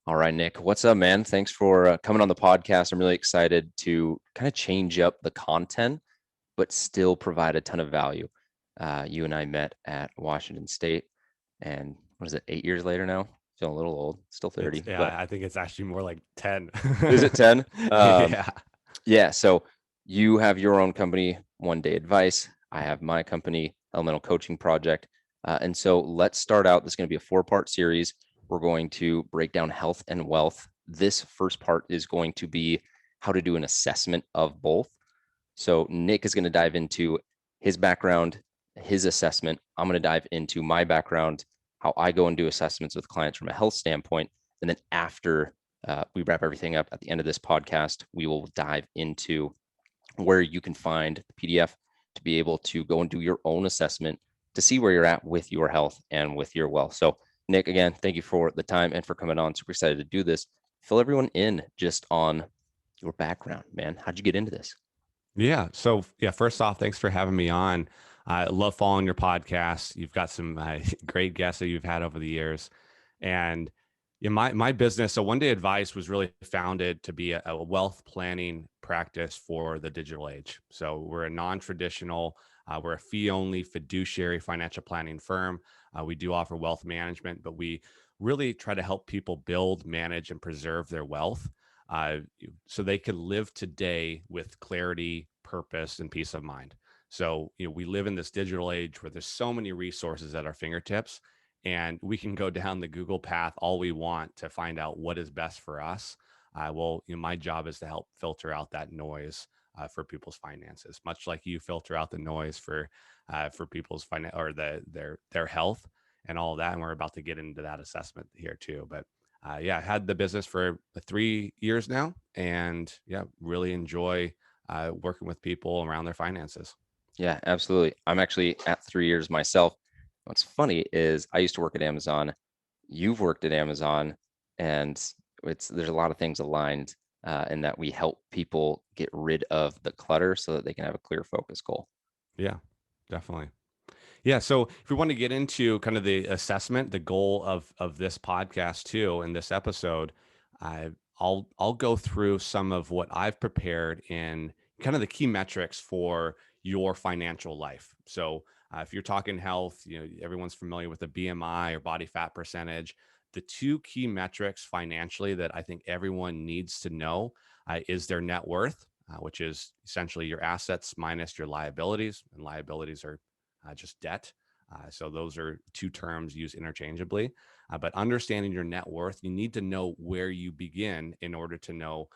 All right, Nick, what's up, man? Thanks for coming on the podcast. I'm really excited to kind of change up the content, but still provide a ton of value. You and I met at Washington State, and what is it, 8 years later now? Feeling a little old, still 30, but I think it's actually more like 10. is it 10? Yeah. Yeah, so you have your own company, One Day Advice. I have my company, Elemental Coaching Project. And so let's start out. This is going to be a 4-part series. We're going to break down health and wealth. This first part is going to be how to do an assessment of both. So Nick is going to dive into his background, his assessment. I'm going to dive into my background, how I go and do assessments with clients from a health standpoint. And then after we wrap everything up at the end of this podcast, we will dive into where you can find the PDF to be able to go and do your own assessment to see where you're at with your health and with your wealth. So, Nick, again, thank you for the time and for coming on. Super excited to do this. Fill everyone in just on your background, man. How'd you get into this? Yeah. So, yeah, first off, thanks for having me on. I love following your podcast. You've got some great guests that you've had over the years. And my business, so One Day Advice was really founded to be a wealth planning practice for the digital age. So we're a non-traditional, we're a fee-only fiduciary financial planning firm. We do offer wealth management, but we really try to help people build, manage, and preserve their wealth uh, so they can live today with clarity, purpose, and peace of mind. So, we live in this digital age where there's so many resources at our fingertips, and we can go down the Google path all we want to find out what is best for us. My job is to help filter out that noise for people's finances, much like you filter out the noise for people's finance or their health and all of that. And we're about to get into that assessment here too. But yeah, I had the business for 3 years now, and yeah, really enjoy working with people around their finances. Yeah, absolutely. I'm actually at 3 years myself. What's funny is I used to work at Amazon. You've worked at Amazon, and there's a lot of things aligned in that we help people get rid of the clutter so that they can have a clear focus goal. Yeah, definitely. Yeah. So if we want to get into kind of the assessment, the goal of this podcast too, in this episode, I I'll go through some of what I've prepared in kind of the key metrics for your financial life. So if you're talking health, everyone's familiar with the BMI or body fat percentage. The two key metrics financially that I think everyone needs to know is their net worth, which is essentially your assets minus your liabilities, and liabilities are just debt. So those are two terms used interchangeably. But understanding your net worth, you need to know where you begin in order to know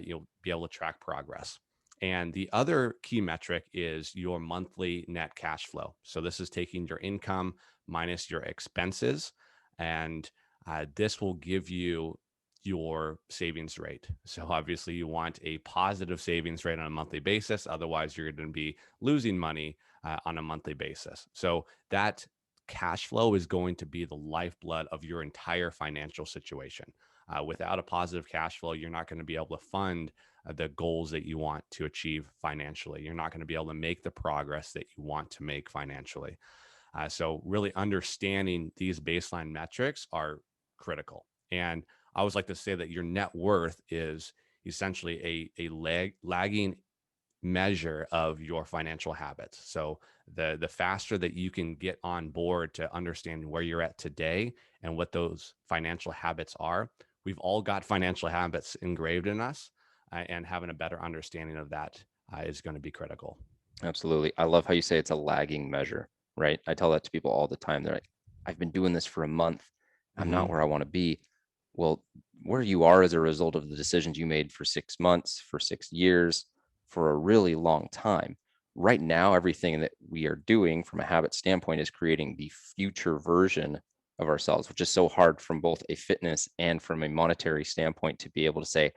you'll be able to track progress. And the other key metric is your monthly net cash flow. So this is taking your income minus your expenses, and this will give you your savings rate. So obviously you want a positive savings rate on a monthly basis. Otherwise, you're going to be losing money on a monthly basis. So that cash flow is going to be the lifeblood of your entire financial situation. Without a positive cash flow, you're not going to be able to fund the goals that you want to achieve financially. You're not going to be able to make the progress that you want to make financially. So really understanding these baseline metrics are critical. And I always like to say that your net worth is essentially a lagging measure of your financial habits. So the faster that you can get on board to understand where you're at today and what those financial habits are, we've all got financial habits engraved in us, and having a better understanding of that is going to be critical. Absolutely. I love how you say it's a lagging measure, right? I tell that to people all the time. They're like, I've been doing this for a month. I'm not Hmm. where I want to be. Well, where you are as a result of the decisions you made for 6 months, for 6 years, for a really long time. Right now, everything that we are doing from a habit standpoint is creating the future version of ourselves, which is so hard from both a fitness and from a monetary standpoint to be able to say,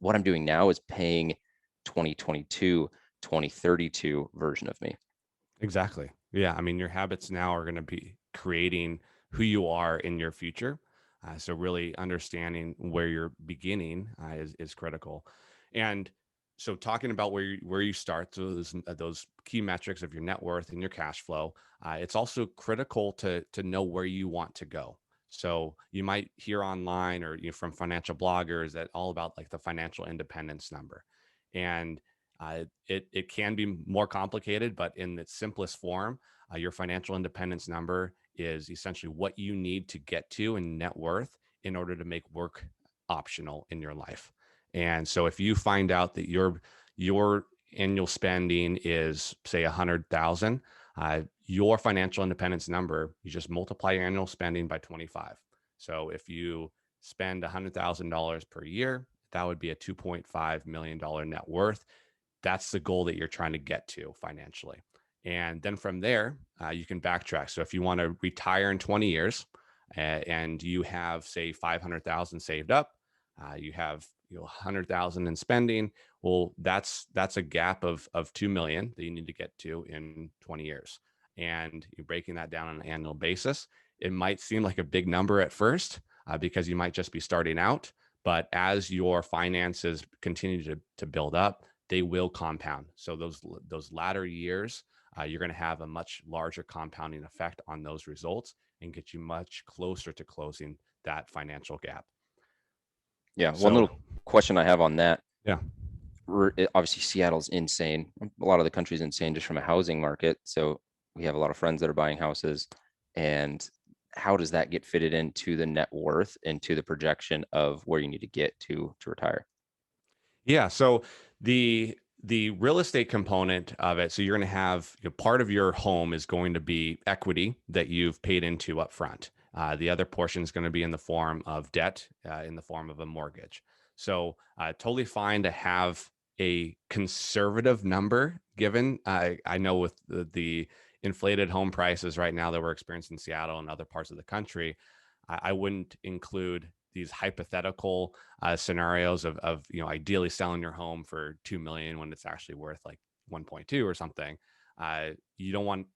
what I'm doing now is paying 2022, 2032 version of me. Exactly. Yeah. I mean, your habits now are going to be creating who you are in your future. So really understanding where you're beginning is critical. And so talking about where you start, so those key metrics of your net worth and your cash flow, it's also critical to know where you want to go. So you might hear online or from financial bloggers that all about like the financial independence number, and it can be more complicated, but in its simplest form, your financial independence number is essentially what you need to get to in net worth in order to make work optional in your life. And so if you find out that your annual spending is say 100,000, your financial independence number, you just multiply your annual spending by 25. So if you spend $100,000 per year, that would be a $2.5 million net worth. That's the goal that you're trying to get to financially. And then from there, you can backtrack. So if you want to retire in 20 years and you have, say, 500,000 saved up, you have 100,000 in spending. Well, that's a gap of 2 million that you need to get to in 20 years. And you're breaking that down on an annual basis. It might seem like a big number at first because you might just be starting out. But as your finances continue to build up, they will compound. So those latter years, you're going to have a much larger compounding effect on those results and get you much closer to closing that financial gap. Yeah. One So little question I have on that. yeah, Obviously, Seattle's insane. A lot of the country's insane just from a housing market. So we have a lot of friends that are buying houses. And how does that get fitted into the net worth, into the projection of where you need to get to retire? yeah. So the real estate component of it, so you're going to have part of your home is going to be equity that you've paid into up front. The other portion is going to be in the form of debt, in the form of a mortgage. So totally fine to have a conservative number given. I know with the inflated home prices right now that we're experiencing in Seattle and other parts of the country, I wouldn't include these hypothetical scenarios of ideally selling your home for 2 million when it's actually worth like 1.2 or something. You don't want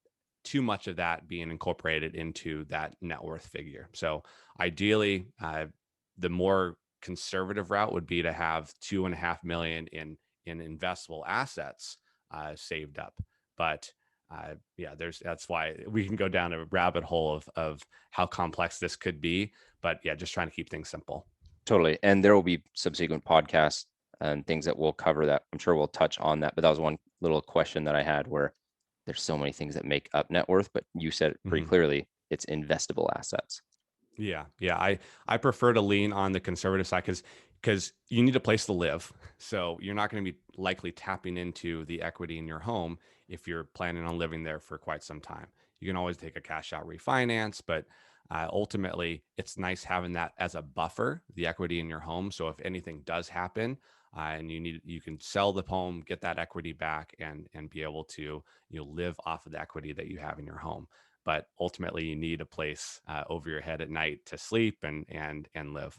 too much of that being incorporated into that net worth figure. So ideally, the more conservative route would be to have 2.5 million in investable assets saved up. But yeah, that's why we can go down a rabbit hole of how complex this could be. But yeah, just trying to keep things simple. Totally. And there will be subsequent podcasts and things that will cover that. I'm sure we'll touch on that. But that was one little question that I had where there's so many things that make up net worth, but you said it pretty Mhm. clearly, it's investable assets. Yeah, yeah. I prefer to lean on the conservative side because you need a place to live. So you're not going to be likely tapping into the equity in your home if you're planning on living there for quite some time. You can always take a cash out refinance, but ultimately it's nice having that as a buffer, the equity in your home. So if anything does happen, and you can sell the home, get that equity back, and be able to live off of the equity that you have in your home. But ultimately, you need a place over your head at night to sleep and live.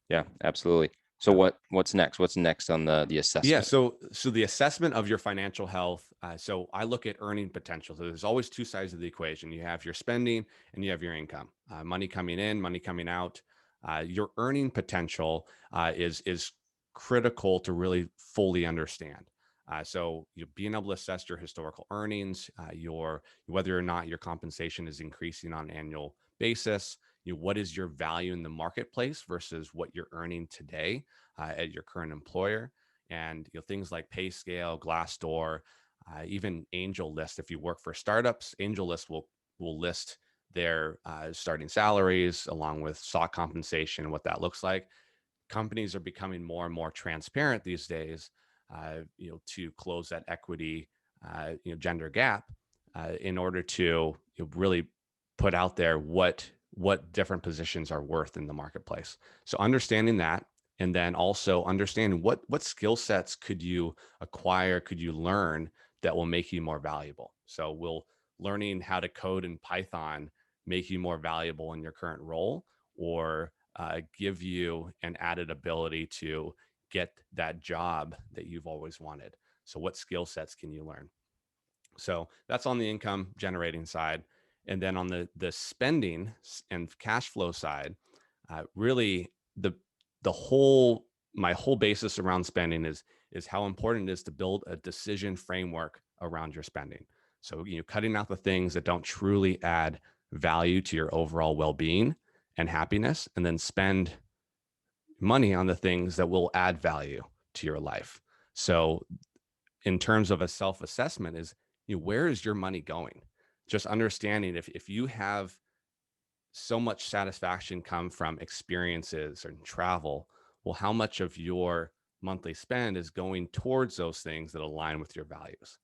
Yeah, absolutely. So Yeah. what's next? What's next on the Yeah. assessment? So the assessment of your financial health. So I look at earning potential. So there's always two sides of the equation. You have your spending and you have your income. Money coming in, money coming out. Your earning potential is critical to really fully understand. So you being able to assess your historical earnings, your whether or not your compensation is increasing on an annual basis. What is your value in the marketplace versus what you're earning today at your current employer, and things like pay scale, Glassdoor, even Angel List. If you work for startups, Angel List will list their starting salaries along with stock compensation and what that looks like. Companies are becoming more and more transparent these days, to close that equity, gender gap, in order to really put out there what different positions are worth in the marketplace. So understanding that, and then also understanding what skill sets could you acquire, could you learn that will make you more valuable. So will learning how to code in Python make you more valuable in your current role, or give you an added ability to get that job that you've always wanted? So what skill sets can you learn? So that's on the income generating side. And then on the spending and cash flow side, really the whole my whole basis around spending is how important it is to build a decision framework around your spending. So cutting out the things that don't truly add value to your overall well-being, and happiness, and then spend money on the things that will add value to your life. So in terms of a self-assessment is, where is your money going? Just understanding if you have so much satisfaction come from experiences and travel, well, how much of your monthly spend is going towards those things that align with your values?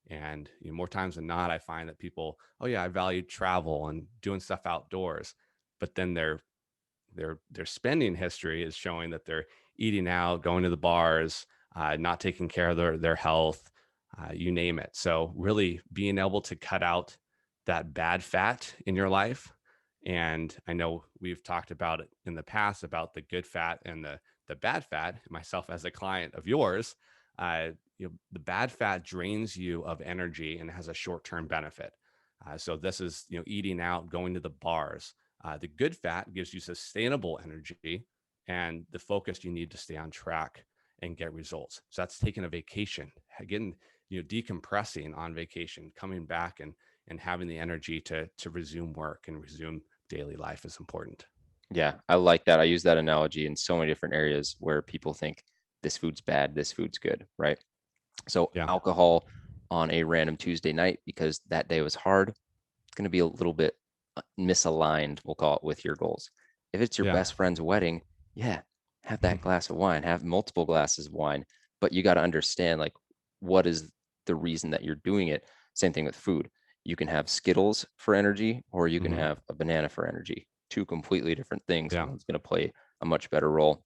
And more times than not, I find that people, oh yeah, I value travel and doing stuff outdoors, but then their spending history is showing that they're eating out, going to the bars, not taking care of their health, you name it. So really being able to cut out that bad fat in your life. And I know we've talked about it in the past about the good fat and the bad fat. Myself as a client of yours, uh, the bad fat drains you of energy and has a short-term benefit. So this is eating out, going to the bars. The good fat gives you sustainable energy and the focus you need to stay on track and get results. So that's taking a vacation, again, decompressing on vacation, coming back and having the energy to resume work and resume daily life is important. Yeah, I like that. I use that analogy in so many different areas where people think this food's bad, this food's good, right? So Yeah. alcohol on a random Tuesday night because that day was hard, it's going to be a little bit misaligned, we'll call it, with your goals. If it's your Yeah. best friend's wedding, yeah, have that glass of wine, have multiple glasses of wine, but you got to understand like what is the reason that you're doing it. Same thing with food. You can have Skittles for energy, or you can Mhm. have a banana for energy. Two completely different things. Yeah. One's going to play a much better role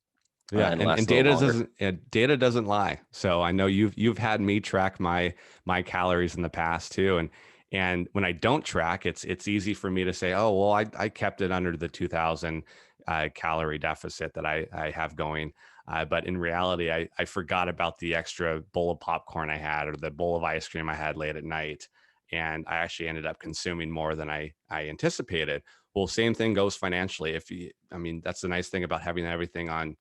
Yeah, and and last a little longer. data doesn't lie. So I know you've had me track my calories in the past too, and when I don't track, it's easy for me to say, oh well, I kept it under the 2,000 calorie deficit that I have going, but in reality, I forgot about the extra bowl of popcorn I had or the bowl of ice cream I had late at night, and I actually ended up consuming more than I anticipated. Well, same thing goes financially. I mean, that's the nice thing about having everything on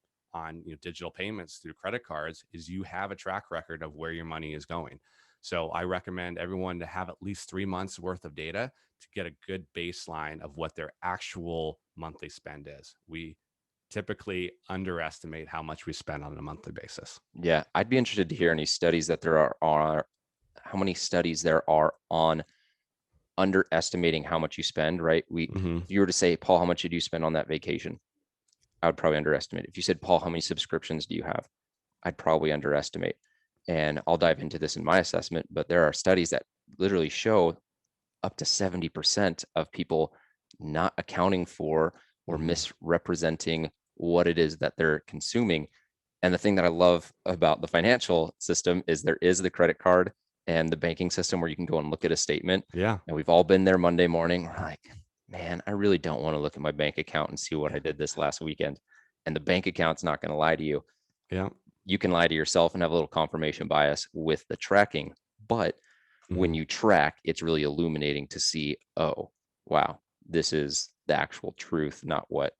digital payments through credit cards is you have a track record of where your money is going. So I recommend everyone to have at least 3 months worth of data to get a good baseline of what their actual monthly spend is. We typically underestimate how much we spend on a monthly basis. Yeah, I'd be interested to hear any studies that there are how many studies there are on underestimating how much you spend, right? Mm-hmm. If you were to say, Paul, how much did you spend on that vacation? I would probably underestimate. If you said, Paul, how many subscriptions do you have? I'd probably underestimate. And I'll dive into this in my assessment, but there are studies that literally show up to 70% of people not accounting for or Mm-hmm. misrepresenting what it is that they're consuming. And the thing that I love about the financial system is there is the credit card and the banking system where you can go and look at a statement. Yeah. And we've all been there Monday morning. We're like, man, I really don't want to look at my bank account and see what I did this last weekend. And the bank account's not going to lie to you. Yeah. You can lie to yourself and have a little confirmation bias with the tracking. But when Mm-hmm. you track, it's really illuminating to see, oh, wow, this is the actual truth, not what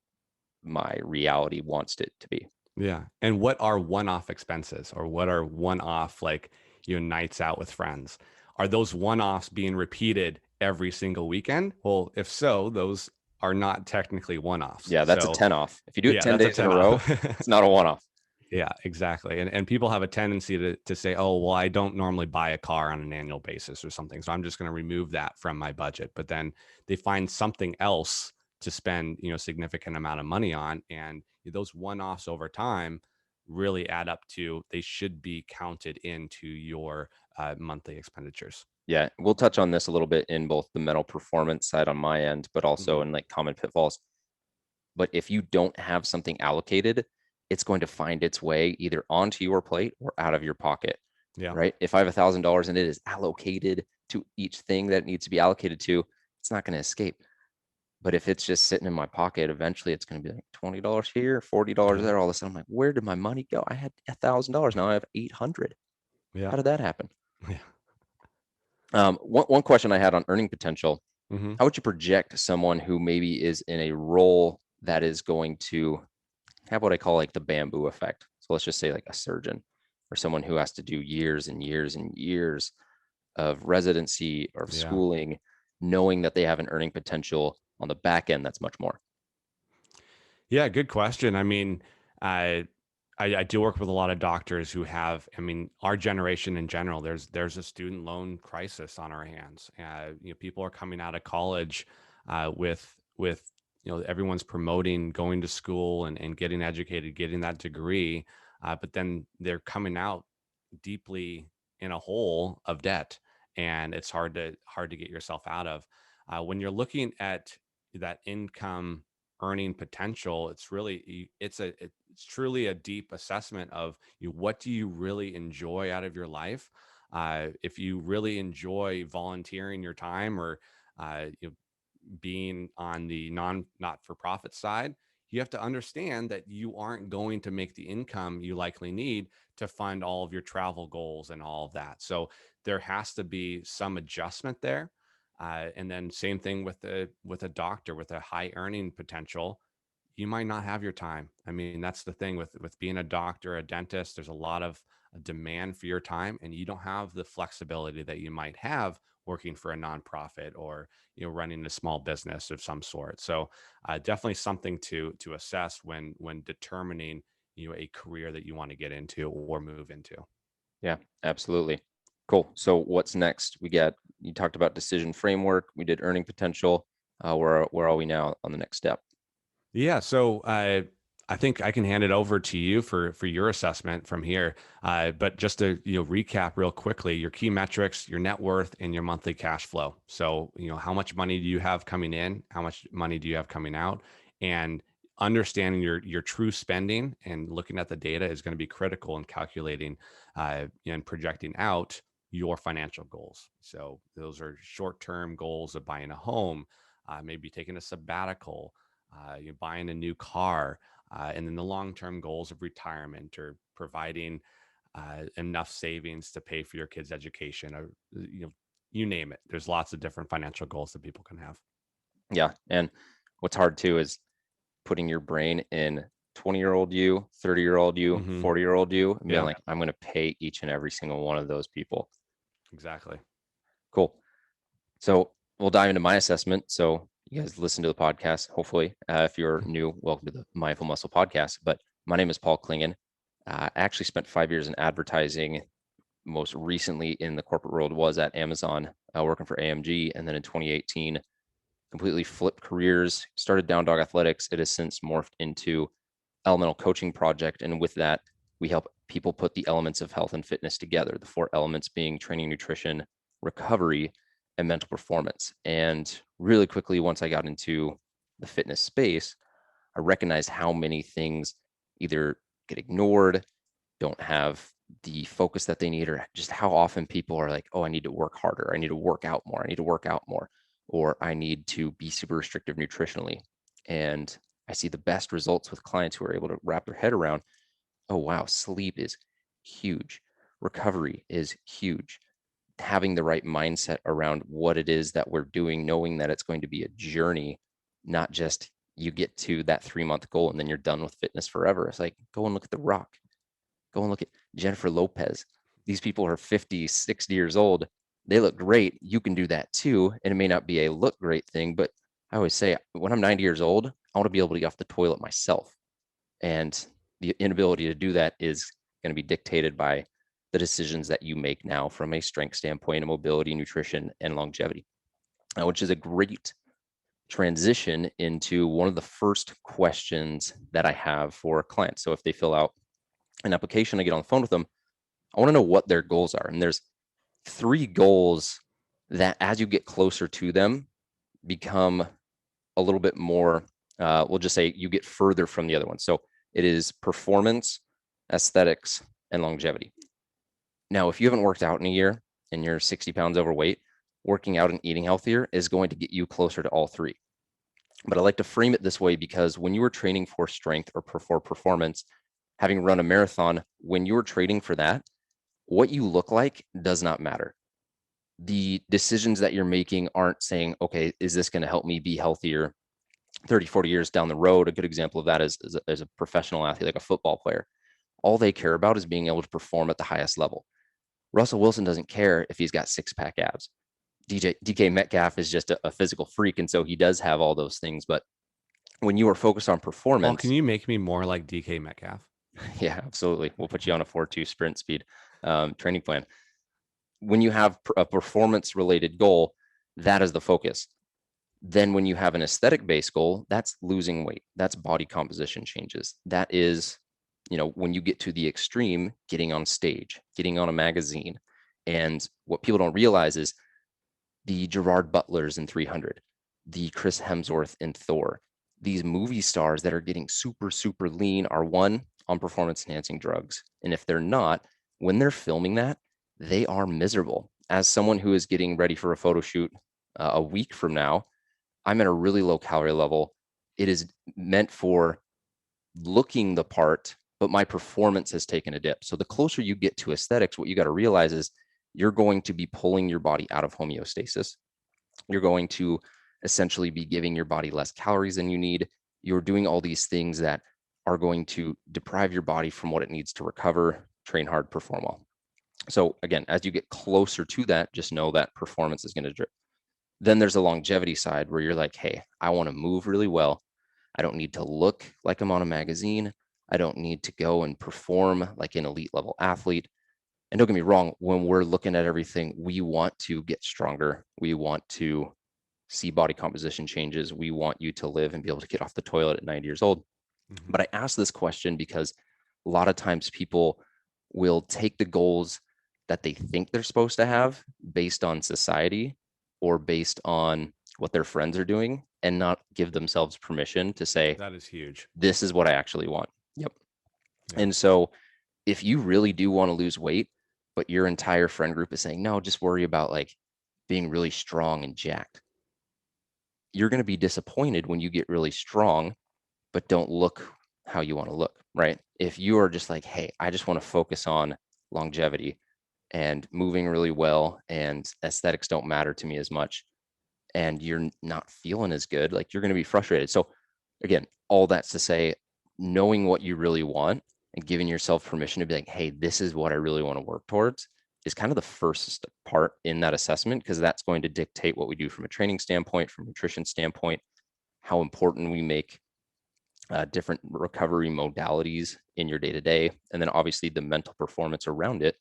my reality wants it to be. Yeah. And what are one-off expenses or what are one-off like nights out with friends? Are those one-offs being repeated every single weekend? Well, if so, those are not technically one-offs. Yeah, that's a So 10 off. If you do it yeah, 10 that's a days in a 10 off. row, it's not a one off. Yeah, exactly. And people have a tendency to say, oh, well, I don't normally buy a car on an annual basis or something. So I'm just going to remove that from my budget. But then they find something else to spend, significant amount of money on. And those one-offs over time really add up to, they should be counted into your monthly expenditures. Yeah, we'll touch on this a little bit in both the mental performance side on my end, but also Hmm. in like common pitfalls. But if you don't have something allocated, it's going to find its way either onto your plate or out of your pocket, Yeah. right? If I have $1,000 and it is allocated to each thing that it needs to be allocated to, it's not going to escape. But if it's just sitting in my pocket, eventually it's going to be like $20 here, $40 Yeah. there. All of a sudden, I'm like, where did my money go? I had $1,000. Now I have 800. Yeah. How did that happen? Yeah. One question I had on earning potential, Hmm. how would you project someone who maybe is in a role that is going to have what I call like the bamboo effect? So let's just say like a surgeon or someone who has to do years and years and years of residency or Yeah. schooling, knowing that they have an earning potential on the back end that's much more. Yeah, good question. I mean, I, I do work with a lot of doctors who have, I mean, our generation in general, there's a student loan crisis on our hands. People are coming out of college with everyone's promoting going to school and getting educated, getting that degree, but then they're coming out deeply in a hole of debt, and it's hard to get yourself out of. When you're looking at that income earning potential, it's really it's truly a deep assessment of what do you really enjoy out of your life. If you really enjoy volunteering your time, or being on the not for profit side, you have to understand that you aren't going to make the income you likely need to fund all of your travel goals and all of that. So there has to be some adjustment there. And then same thing with a doctor with a high earning potential. You might not have your time. I mean, that's the thing with being a doctor, a dentist. There's a lot of demand for your time, and you don't have the flexibility that you might have working for a nonprofit, or running a small business of some sort. So definitely something to assess when determining a career that you want to get into or move into. Yeah, absolutely. Cool. So what's next? You talked about decision framework. We did earning potential. Where are we now on the next step? Yeah, so I think I can hand it over to you for your assessment from here. But just to recap real quickly, your key metrics, your net worth, and your monthly cash flow. So how much money do you have coming in? How much money do you have coming out? And understanding your true spending and looking at the data is going to be critical in calculating and projecting out your financial goals. So those are short-term goals of buying a home, maybe taking a sabbatical, you're buying a new car, and then the long-term goals of retirement, or providing enough savings to pay for your kids' education, or you name it. There's lots of different financial goals that people can have. Yeah. And what's hard too is putting your brain in 20-year-old you, 30-year-old you, Hmm. 40-year-old you, and being Yeah, like, I'm going to pay each and every single one of those people. exactly. Cool. So we'll dive into my assessment. So you guys listen to the podcast. Hopefully, if you're new, welcome to the Mindful Muscle podcast. But my name is Paul Klingen. I actually spent 5 years in advertising. Most recently in the corporate world was at Amazon, working for AMG. And then in 2018, completely flipped careers, started Down Dog Athletics. It has since morphed into Elemental Coaching Project. And with that, we help people put the elements of health and fitness together, the four elements being training, nutrition, recovery, and mental performance. And really quickly, once I got into the fitness space, I recognized how many things either get ignored, don't have the focus that they need, or just how often people are like, oh, I need to work harder. I need to work out more. I need to work out more, or I need to be super restrictive nutritionally. And I see the best results with clients who are able to wrap their head around, oh, wow, sleep is huge. Recovery is huge. Having the right mindset around what it is that we're doing, knowing that it's going to be a journey, not just you get to that 3-month goal and then you're done with fitness forever. It's like, go and look at The Rock. Go and look at Jennifer Lopez. These people are 50, 60 years old. They look great. You can do that too. And it may not be a look great thing, but I always say when I'm 90 years old, I want to be able to get off the toilet myself. And the inability to do that is going to be dictated by the decisions that you make now from a strength standpoint, mobility, nutrition, and longevity, which is a great transition into one of the first questions that I have for clients. So if they fill out an application, I get on the phone with them, I want to know what their goals are. And there's 3 goals that as you get closer to them become a little bit more, we'll just say you get further from the other one. So it is performance, aesthetics, and longevity. Now, if you haven't worked out in a year and you're 60 pounds overweight, working out and eating healthier is going to get you closer to all 3. But I like to frame it this way because when you are training for strength or for performance, having run a marathon, when you're training for that, what you look like does not matter. The decisions that you're making aren't saying, okay, is this going to help me be healthier 30, 40 years down the road? A good example of that is a professional athlete, like a football player. All they care about is being able to perform at the highest level. Russell Wilson doesn't care if he's got 6-pack abs. DK Metcalf is just a physical freak. And so he does have all those things. But when you are focused on Paul, can performance, you make me more like DK Metcalf? yeah, absolutely. We'll put you on a 4-2 sprint speed training plan. When you have a performance related goal, that is the focus. Then when you have an aesthetic based goal, that's losing weight. That's body composition changes. That is, when you get to the extreme, getting on stage, getting on a magazine. And what people don't realize is the Gerard Butlers in 300, the Chris Hemsworth in Thor, these movie stars that are getting super, super lean are one, on performance enhancing drugs. And if they're not, when they're filming that, they are miserable. As someone who is getting ready for a photo shoot a week from now, I'm at a really low calorie level. It is meant for looking the part, but my performance has taken a dip. So the closer you get to aesthetics, what you got to realize is you're going to be pulling your body out of homeostasis. You're going to essentially be giving your body less calories than you need. You're doing all these things that are going to deprive your body from what it needs to recover, train hard, perform well. So again, as you get closer to that, just know that performance is going to drip. Then there's a longevity side where you're like, hey, I want to move really well. I don't need to look like I'm on a magazine. I don't need to go and perform like an elite level athlete. And don't get me wrong, when we're looking at everything, we want to get stronger. We want to see body composition changes. We want you to live and be able to get off the toilet at 90 years old. Mm-hmm. But I ask this question because a lot of times people will take the goals that they think they're supposed to have based on society or based on what their friends are doing and not give themselves permission to say, That is huge. this is what I actually want. Yep. Yeah. And so if you really do want to lose weight, but your entire friend group is saying, no, just worry about like being really strong and jacked, you're going to be disappointed when you get really strong, but don't look how you want to look, right? If you are just like, hey, I just want to focus on longevity and moving really well, and aesthetics don't matter to me as much, and you're not feeling as good, like you're going to be frustrated. So, again, all that's to say, knowing what you really want and giving yourself permission to be like, hey, this is what I really want to work towards is kind of the first part in that assessment, because that's going to dictate what we do from a training standpoint, from a nutrition standpoint, how important we make different recovery modalities in your day to day, and then obviously the mental performance around it.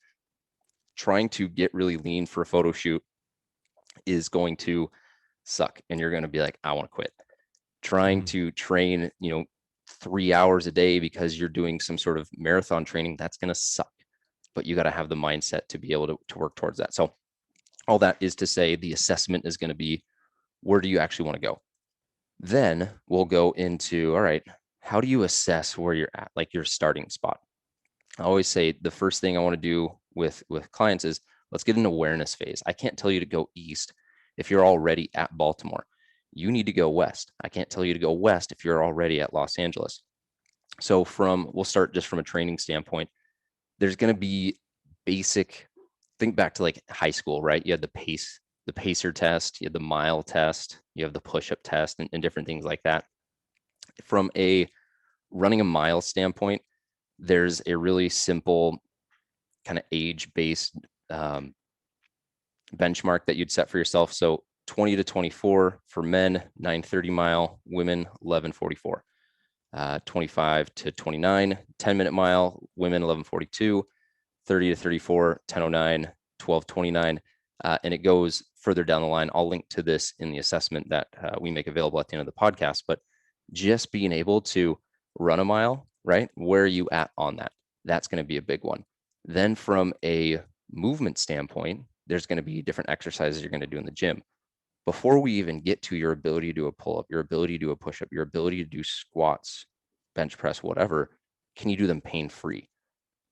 Trying to get really lean for a photo shoot is going to suck, and you're going to be like, I want to quit. Trying Mm-hmm. to train, 3 hours a day because you're doing some sort of marathon training, that's going to suck. But you got to have the mindset to be able to work towards that. So all that is to say, the assessment is going to be, where do you actually want to go? Then we'll go into, all right, how do you assess where you're at, like your starting spot? I always say the first thing I want to do with clients is, let's get an awareness phase. I can't tell you to go east if you're already at Baltimore. You need to go west. I can't tell you to go west if you're already at Los Angeles. So we'll start just from a training standpoint. There's going to be basic, think back to like high school, right? You had the pacer test, you had the mile test, you have the push-up test, and different things like that. From a running a mile standpoint, there's a really simple kind of age-based benchmark that you'd set for yourself. So 20 to 24 for men, 9:30 mile, women 11:44. 25 to 29, 10-minute mile, women 11:42, 30 to 34, 10:09, 12:29, and it goes further down the line. I'll link to this in the assessment that we make available at the end of the podcast. But just being able to run a mile, right? Where are you at on that? That's going to be a big one. Then from a movement standpoint, there's going to be different exercises you're going to do in the gym. Before we even get to your ability to do a pull-up, your ability to do a push-up, your ability to do squats, bench press, whatever, can you do them pain-free?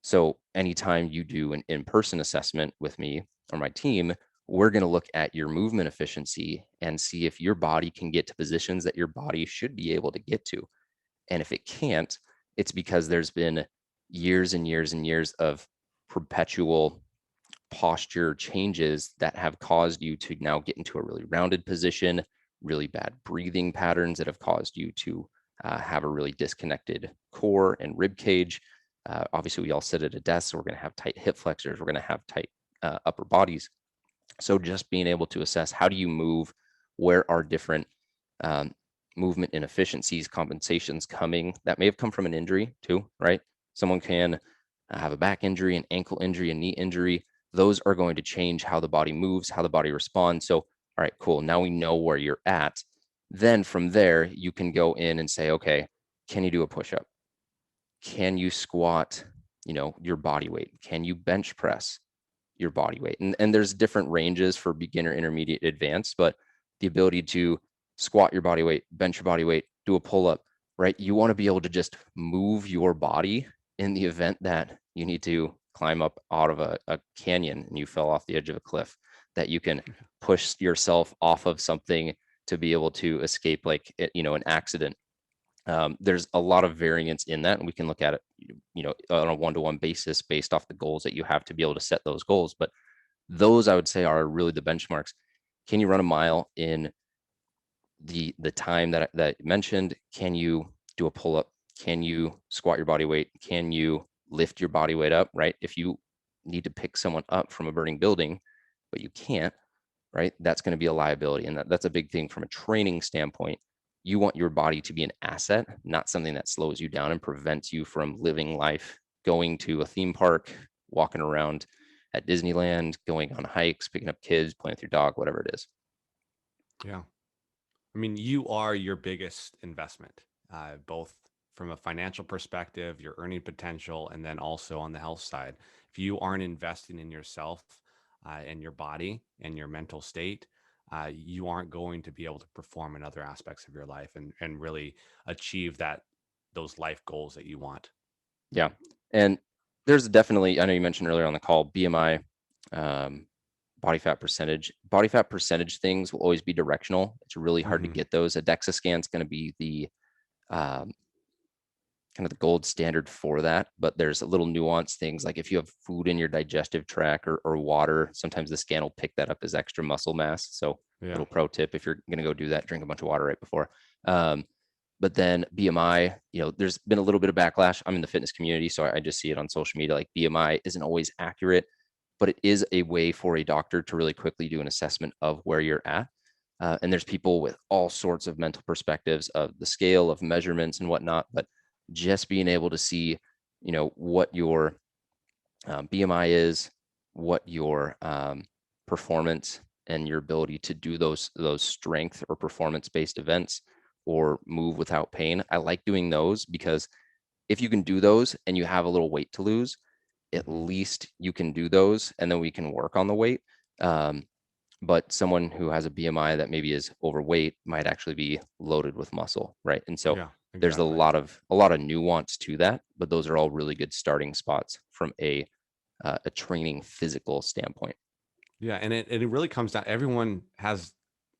So anytime you do an in-person assessment with me or my team, we're going to look at your movement efficiency and see if your body can get to positions that your body should be able to get to. And if it can't, it's because there's been years and years and years of perpetual posture changes that have caused you to now get into a really rounded position, really bad breathing patterns that have caused you to have a really disconnected core and rib cage. Obviously, we all sit at a desk, so we're going to have tight hip flexors. We're going to have tight upper bodies. So just being able to assess, how do you move? Where are different movement inefficiencies, compensations coming that may have come from an injury too, right? Someone can have a back injury, an ankle injury, a knee injury. Those are going to change how the body moves, how the body responds. So, all right, cool. Now we know where you're at. Then from there, you can go in and say, okay, can you do a push-up? Can you squat, your body weight? Can you bench press your body weight? And there's different ranges for beginner, intermediate, advanced, but the ability to squat your body weight, bench your body weight, do a pull-up, right? You want to be able to just move your body in the event that you need to climb up out of a canyon and you fell off the edge of a cliff, that you can push yourself off of something to be able to escape like, an accident. There's a lot of variance in that, and we can look at it, on a one-to-one basis based off the goals that you have to be able to set those goals. But those, I would say, are really the benchmarks. Can you run a mile in the time that you mentioned? Can you do a pull-up? Can you squat your body weight? Can you lift your body weight up, right? If you need to pick someone up from a burning building, but you can't, right? That's going to be a liability. And that's a big thing from a training standpoint. You want your body to be an asset, not something that slows you down and prevents you from living life, going to a theme park, walking around at Disneyland, going on hikes, picking up kids, playing with your dog, whatever it is. Yeah. I mean, you are your biggest investment, both from a financial perspective, your earning potential, and then also on the health side. If you aren't investing in yourself and your body and your mental state, you aren't going to be able to perform in other aspects of your life and really achieve those life goals that you want. Yeah. And there's definitely, I know you mentioned earlier on the call, BMI, um, body fat percentage. Body fat percentage things will always be directional. It's really hard to Hmm. get those. A DEXA scan is going to be the um, kind of the gold standard for that, but there's a little nuanced things like if you have food in your digestive tract or water, sometimes the scan will pick that up as extra muscle mass. So Yeah. little pro tip, if you're going to go do that, drink a bunch of water right before. But then BMI, there's been a little bit of backlash. I'm in the fitness community, so I just see it on social media. Like BMI isn't always accurate, but it is a way for a doctor to really quickly do an assessment of where you're at. And there's people with all sorts of mental perspectives of the scale of measurements and whatnot, but just being able to see, what your BMI is, what your performance and your ability to do those strength or performance based events or move without pain. I like doing those because if you can do those and you have a little weight to lose, at Hmm. least you can do those and then we can work on the weight. But someone who has a BMI that maybe is overweight might actually be loaded with muscle, right? And so Yeah, there's a exactly. lot of a lot of nuance to that, but those are all really good starting spots from a training physical standpoint. Yeah, and it really comes down. Everyone has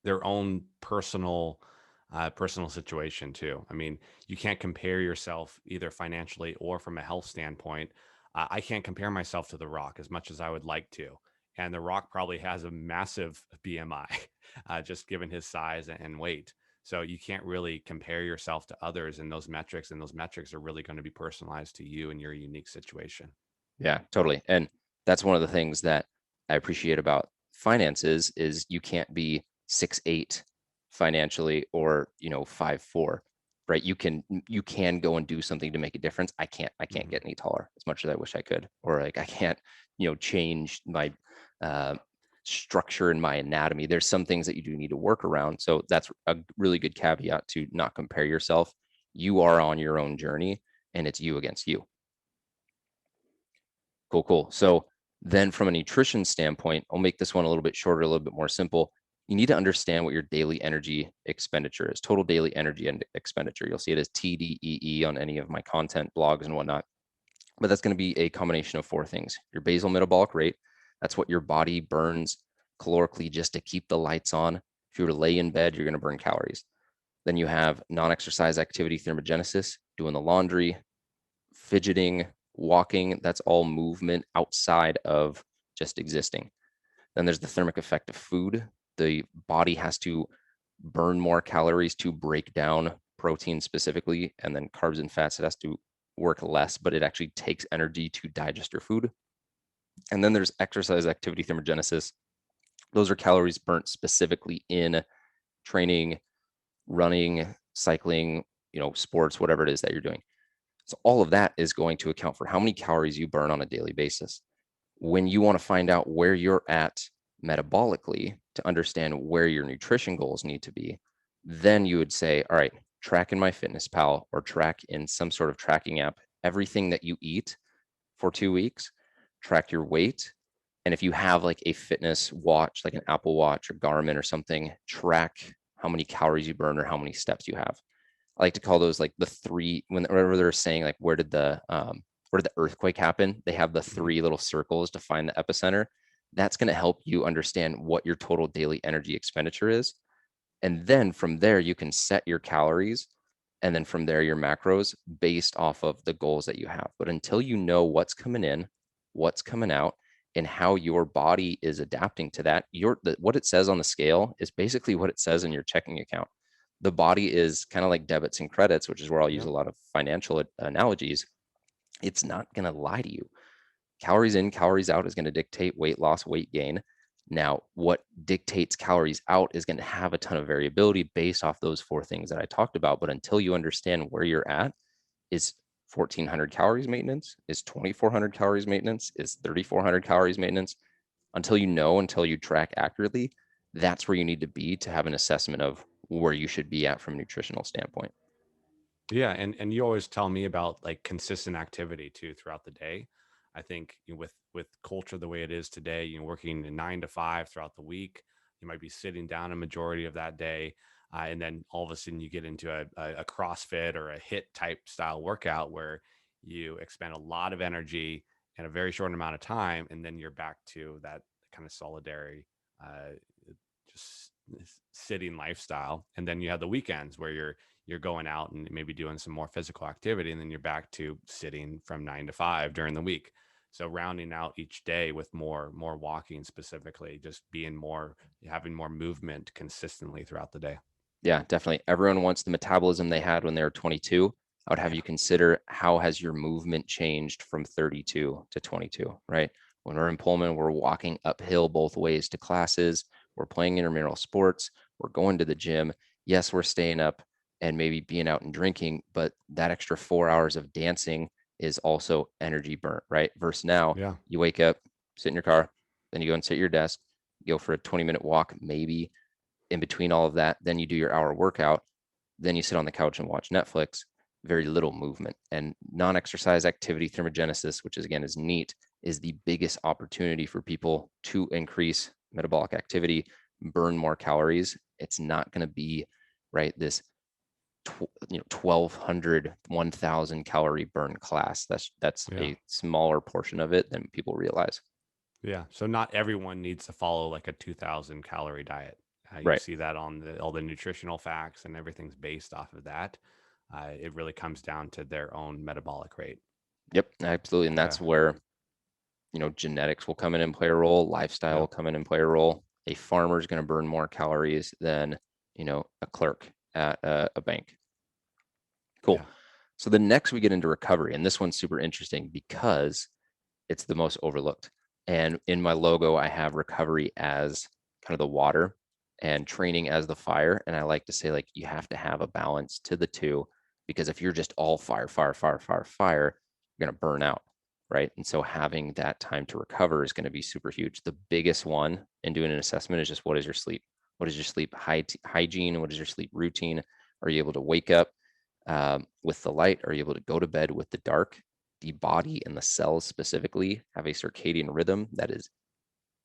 their own personal situation too. I mean, you can't compare yourself either financially or from a health standpoint. I can't compare myself to The Rock as much as I would like to, and The Rock probably has a massive BMI, just given his size and weight. So you can't really compare yourself to others in those metrics, and those metrics are really going to be personalized to you and your unique situation. Yeah, totally. And that's one of the things that I appreciate about finances is you can't be 6'8" financially or, 5'4", right? You can go and do something to make a difference. I can't Hmm. get any taller as much as I wish I could, or like I can't, change my uh, structure in my anatomy. There's some things that you do need to work around. So that's a really good caveat to not compare yourself. You are on your own journey and it's you against you. Cool, cool. So then from a nutrition standpoint, I'll make this one a little bit shorter, a little bit more simple. You need to understand what your daily energy expenditure is, total daily energy and expenditure. You'll see it as TDEE on any of my content blogs and whatnot. But that's going to be a combination of four things. Your basal metabolic rate, that's what your body burns calorically just to keep the lights on. If you were to lay in bed, you're going to burn calories. Then you have non-exercise activity thermogenesis, doing the laundry, fidgeting, walking. That's all movement outside of just existing. Then there's the thermic effect of food. The body has to burn more calories to break down protein specifically, and then carbs and fats, it has to work less, but it actually takes energy to digest your food. And then there's exercise activity thermogenesis. Those are calories burnt specifically in training, running, cycling, sports, whatever it is that you're doing. So all of that is going to account for how many calories you burn on a daily basis. When you want to find out where you're at metabolically to understand where your nutrition goals need to be, then you would say, all right, track in MyFitnessPal or track in some sort of tracking app everything that you eat for 2 weeks, track your weight. And if you have like a fitness watch, like an Apple Watch or Garmin or something, track how many calories you burn or how many steps you have. I like to call those like the three, whenever they're saying like where did the earthquake happen? They have the Mhm. three little circles to find the epicenter. That's going to help you understand what your total daily energy expenditure is. And then from there, you can set your calories and then from there, your macros based off of the goals that you have. But until you know what's coming in, what's coming out, and how your body is adapting to that, what it says on the scale is basically what it says in your checking account. The body is kind of like debits and credits, which is where I'll use Yep. a lot of financial analogies. It's not going to lie to you. Calories in, calories out is going to dictate weight loss, weight gain. Now, what dictates calories out is going to have a ton of variability based off those four things that I talked about. But until you understand where you're at, is 1,400 calories maintenance? Is 2,400 calories maintenance? Is 3,400 calories maintenance? Until you track accurately, that's where you need to be to have an assessment of where you should be at from a nutritional standpoint. Yeah, and you always tell me about like consistent activity too throughout the day. I think with culture the way it is today, working 9 to 5 throughout the week, you might be sitting down a majority of that day, and then all of a sudden you get into a CrossFit or a HIIT type style workout where you expend a lot of energy in a very short amount of time, and then you're back to that kind of solidary, uh, just sitting lifestyle. And then you have the weekends where you're going out and maybe doing some more physical activity, and then you're back to sitting from 9 to 5 during the week. So rounding out each day with more walking, specifically just being more, having more movement consistently throughout the day. Yeah, definitely. Everyone wants the metabolism they had when they were 22. I would have Yeah. you consider how has your movement changed from 32 to 22, right? When we're in Pullman, we're walking uphill both ways to classes. We're playing intramural sports. We're going to the gym. Yes, we're staying up and maybe being out and drinking, but that extra 4 hours of dancing is also energy burnt, right? Versus now, Yeah. you wake up, sit in your car, then you go and sit at your desk, go for a 20-minute walk, maybe in between all of that, then you do your hour workout, then you sit on the couch and watch Netflix. Very little movement and non-exercise activity thermogenesis, which is again is neat, is the biggest opportunity for people to increase metabolic activity, burn more calories. It's not going to be right this 1,200 1,000 calorie burn class. That's Yeah. a smaller portion of it than people realize. Yeah. So not everyone needs to follow like a 2,000 calorie diet. You Right. see that on all the nutritional facts, and everything's based off of that. It really comes down to their own metabolic rate. Yep, absolutely. And Okay. that's where genetics will come in and play a role, lifestyle will Yep. come in and play a role. A farmer is going to burn more calories than, a clerk at a bank. Cool. Yeah. So the next we get into recovery, and this one's super interesting because it's the most overlooked. And in my logo, I have recovery as kind of the water and training as the fire. And I like to say, like, you have to have a balance to the two because if you're just all fire, fire, fire, fire, fire, you're going to burn out. Right. And so having that time to recover is going to be super huge. The biggest one in doing an assessment is just what is your sleep? What is your sleep hygiene? What is your sleep routine? Are you able to wake up with the light? Are you able to go to bed with the dark? The body and the cells specifically have a circadian rhythm that is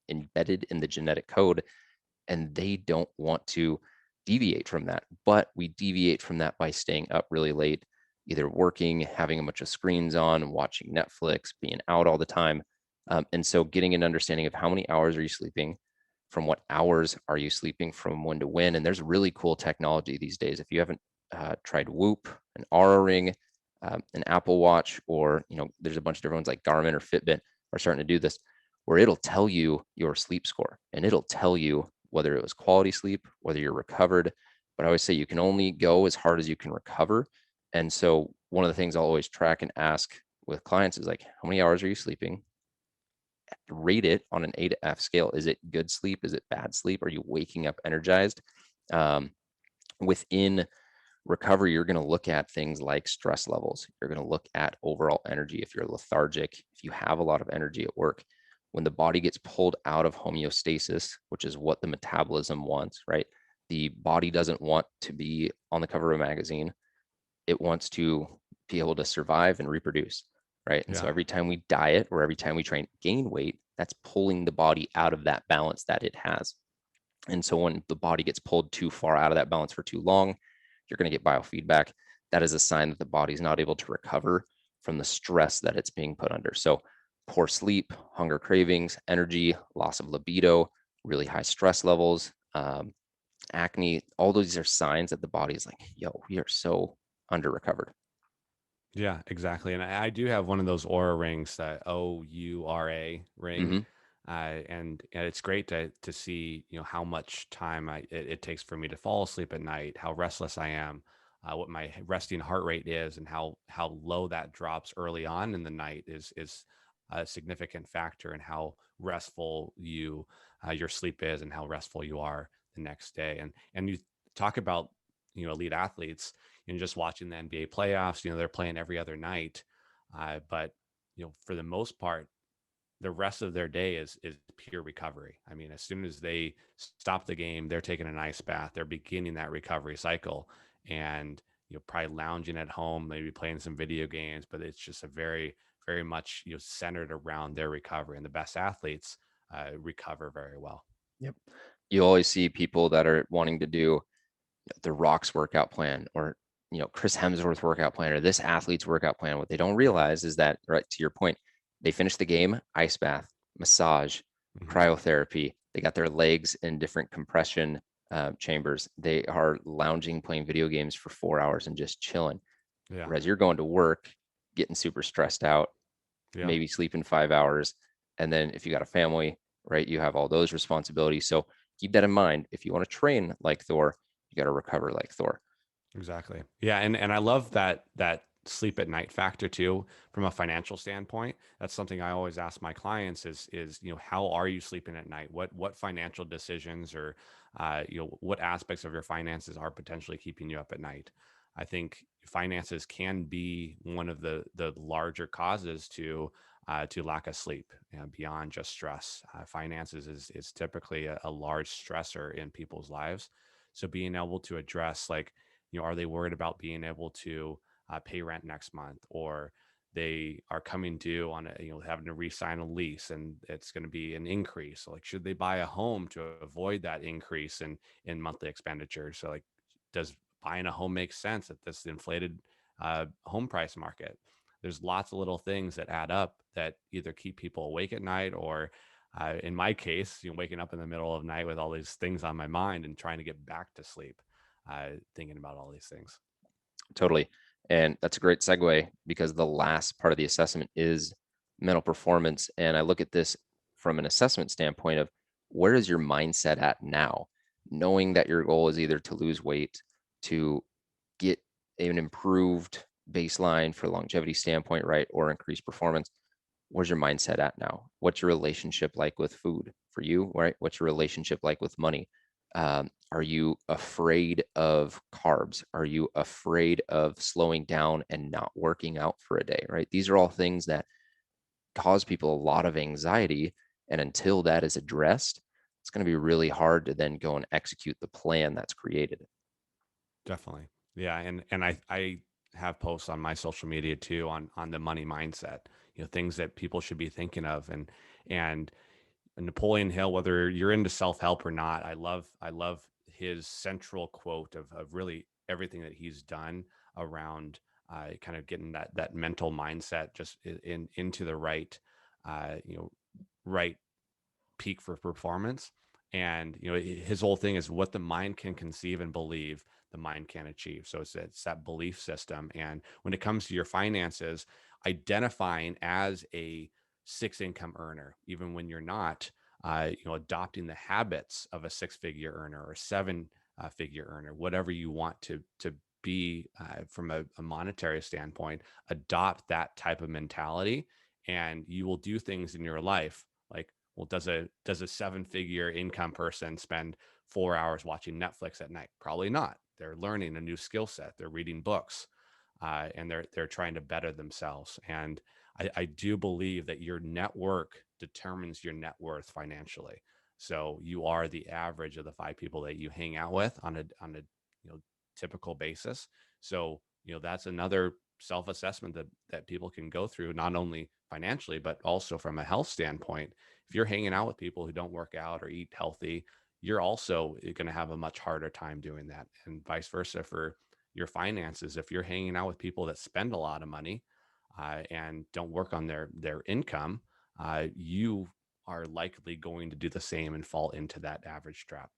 embedded in the genetic code, and they don't want to deviate from that. But we deviate from that by staying up really late, either working, having a bunch of screens on, watching Netflix, being out all the time. And so getting an understanding of how many hours are you sleeping, from what hours are you sleeping, from when to when. And there's really cool technology these days. If you haven't tried Whoop, an Aura Ring, an Apple Watch, or there's a bunch of different ones like Garmin or Fitbit are starting to do this, where it'll tell you your sleep score and it'll tell you whether it was quality sleep, whether you're recovered. But I always say you can only go as hard as you can recover. And so one of the things I'll always track and ask with clients is like, how many hours are you sleeping? Rate it on an A to F scale. Is it good sleep? Is it bad sleep? Are you waking up energized? Um, within Recovery, you're going to look at things like stress levels. You're going to look at overall energy. If you're lethargic, if you have a lot of energy at work, when the body gets pulled out of homeostasis, which is what the metabolism wants, right? The body doesn't want to be on the cover of a magazine. It wants to be able to survive and reproduce, right? And so Yeah. every time we diet or every time we try and gain weight, that's pulling the body out of that balance that it has. And so when the body gets pulled too far out of that balance for too long, you're going to get biofeedback. That is a sign that the body's not able to recover from the stress that it's being put under. So poor sleep, hunger cravings, energy, loss of libido, really high stress levels, acne, all those are signs that the body is like, yo, we are so under recovered. Yeah, exactly. And I do have one of those Aura rings, that OURA ring. Mm-hmm. And it's great to see, how much time it takes for me to fall asleep at night, how restless I am, what my resting heart rate is, and how low that drops early on in the night is a significant factor in how restful your sleep is, and how restful you are the next day. And you talk about, elite athletes, just watching the NBA playoffs, they're playing every other night. But, for the most part, the rest of their day is pure recovery. I mean, as soon as they stop the game, they're taking an ice bath, they're beginning that recovery cycle, and, probably lounging at home, maybe playing some video games, but it's just a very, very much, centered around their recovery. And the best athletes recover very well. Yep. You always see people that are wanting to do the Rock's workout plan, or Chris Hemsworth workout plan, or this athlete's workout plan. What they don't realize is that, right to your point, they finish the game, ice bath, massage, Hmm. cryotherapy. They got their legs in different compression chambers. They are lounging, playing video games for 4 hours and just chilling. Yeah. Whereas you're going to work, getting super stressed out, Yeah. maybe sleeping 5 hours. And then if you got a family, right, you have all those responsibilities. So keep that in mind. If you want to train like Thor, you got to recover like Thor. Exactly. Yeah, and I love that sleep at night factor too, from a financial standpoint. That's something I always ask my clients is, how are you sleeping at night? What financial decisions, or what aspects of your finances are potentially keeping you up at night? I think finances can be one of the larger causes to lack of sleep, beyond just stress. Finances is typically a large stressor in people's lives. So being able to address, like, are they worried about being able to pay rent next month, or they are coming due on having to re-sign a lease, and it's going to be an increase? So, like, should they buy a home to avoid that increase in monthly expenditure? So, like, does buying a home make sense at this inflated home price market? There's lots of little things that add up that either keep people awake at night, or in my case, waking up in the middle of the night with all these things on my mind and trying to get back to sleep, thinking about all these things. Totally. And that's a great segue, because the last part of the assessment is mental performance. And I look at this from an assessment standpoint of, where is your mindset at now? Knowing that your goal is either to lose weight, to get an improved baseline for longevity standpoint, right? Or increase performance. Where's your mindset at now? What's your relationship like with food for you, right? What's your relationship like with money? Are you afraid of carbs? Are you afraid of slowing down and not working out for a day, right? These are all things that cause people a lot of anxiety. And until that is addressed, it's going to be really hard to then go and execute the plan that's created. Definitely. Yeah. And I have posts on my social media too on the money mindset, things that people should be thinking of. And Napoleon Hill, whether you're into self-help or not, I love his central quote of really everything that he's done around kind of getting that mental mindset just into the right, uh, you know, right peak for performance. And his whole thing is, what the mind can conceive and believe, the mind can achieve. So it's that belief system. And when it comes to your finances, identifying as a six income earner, even when you're not, adopting the habits of a six-figure earner or seven figure earner, whatever you want to be, from a monetary standpoint, adopt that type of mentality, and you will do things in your life like, well, does a seven-figure income person spend 4 hours watching Netflix at night? Probably not. they're learning a new skill set, they're reading books, and they're trying to better themselves. And I do believe that your network determines your net worth financially. So you are the average of the 5 people that you hang out with on a typical basis. So that's another self-assessment that people can go through, not only financially but also from a health standpoint. If you're hanging out with people who don't work out or eat healthy, you're also going to have a much harder time doing that, and vice versa for your finances. If you're hanging out with people that spend a lot of money and don't work on their income, you are likely going to do the same and fall into that average trap.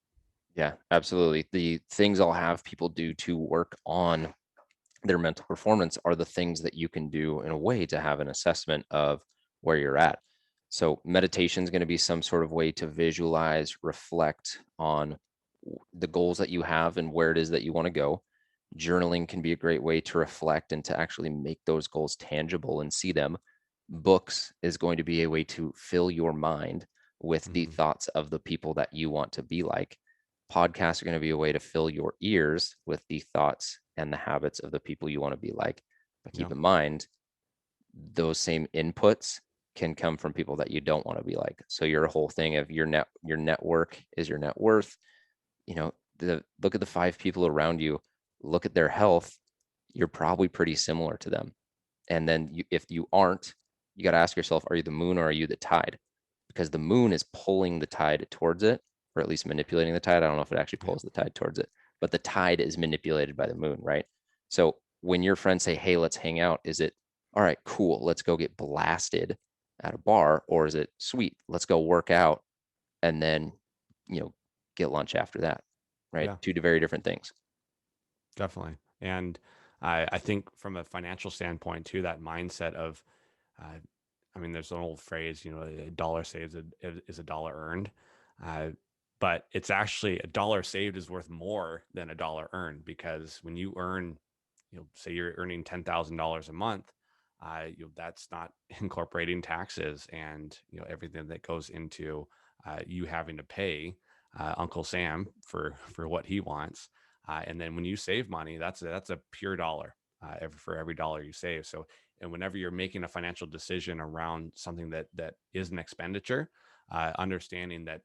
Yeah, absolutely. The things I'll have people do to work on their mental performance are the things that you can do in a way to have an assessment of where you're at. So meditation is going to be some sort of way to visualize, reflect on the goals that you have and where it is that you want to go. Journaling can be a great way to reflect and to actually make those goals tangible and see them. Books is going to be a way to fill your mind with the Hmm. thoughts of the people that you want to be like. Podcasts are going to be a way to fill your ears with the thoughts and the habits of the people you want to be like. But Yeah. keep in mind, those same inputs can come from people that you don't want to be like. So your whole thing of your network is your net worth. Look at the 5 people around you, look at their health. You're probably pretty similar to them. And then if you aren't, you got to ask yourself, are you the moon or are you the tide? Because the moon is pulling the tide towards it, or at least manipulating the tide. I don't know if it actually Yeah. pulls the tide towards it, but the tide is manipulated by the moon, right? So when your friends say, hey, let's hang out, is it, all right, cool, let's go get blasted at a bar? Or is it, sweet, let's go work out and then, get lunch after that, right? Yeah. Two very different things. Definitely. And I think from a financial standpoint too, that mindset of, uh, I mean, there's an old phrase, a dollar saved is a dollar earned. Uh, but it's actually, a dollar saved is worth more than a dollar earned, because when you earn, say you're earning $10,000 a month, that's not incorporating taxes and, everything that goes into you having to pay Uncle Sam for what he wants. And then when you save money, that's a pure dollar for every dollar you save. So, and whenever you're making a financial decision around something that is an expenditure, understanding that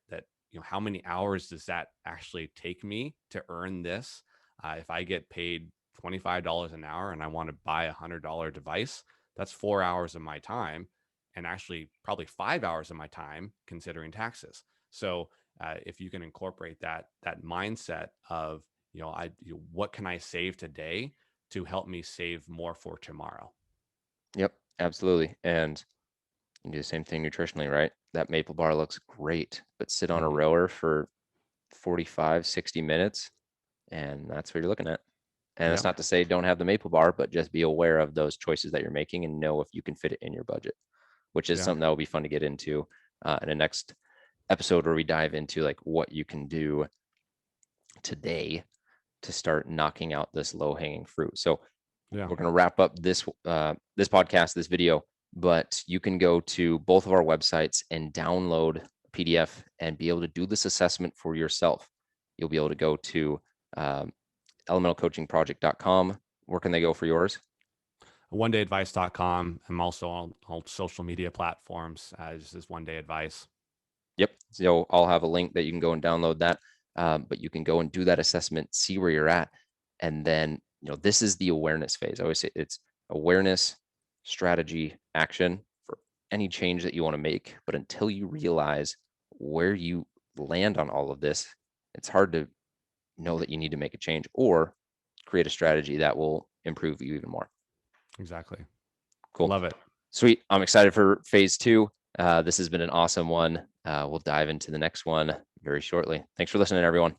how many hours does that actually take me to earn this? If I get paid $25 an hour and I want to buy $100 device, that's 4 hours of my time, and actually probably 5 hours of my time considering taxes. So if you can incorporate that mindset of, what can I save today to help me save more for tomorrow? Yep, absolutely. And you can do the same thing nutritionally, right? That maple bar looks great, but sit on a Hmm. rower for 45, 60 minutes, and that's what you're looking at. And that's Yeah. not to say don't have the maple bar, but just be aware of those choices that you're making and know if you can fit it in your budget, which is Yeah. something that will be fun to get into in the next episode where we dive into like what you can do today to start knocking out this low hanging fruit. So Yeah. we're going to wrap up this podcast, this video, but you can go to both of our websites and download a PDF and be able to do this assessment for yourself. You'll be able to go to elementalcoachingproject.com. Where can they go for yours? OneDayAdvice.com. I'm also on all social media platforms as One Day Advice. Yep. So I'll have a link that you can go and download that. But you can go and do that assessment, see where you're at. And then, this is the awareness phase. I always say it's awareness, strategy, action for any change that you want to make. But until you realize where you land on all of this, it's hard to know that you need to make a change or create a strategy that will improve you even more. Exactly. Cool. Love it. Sweet. I'm excited for phase 2. This has been an awesome one. We'll dive into the next one very shortly. Thanks for listening, everyone.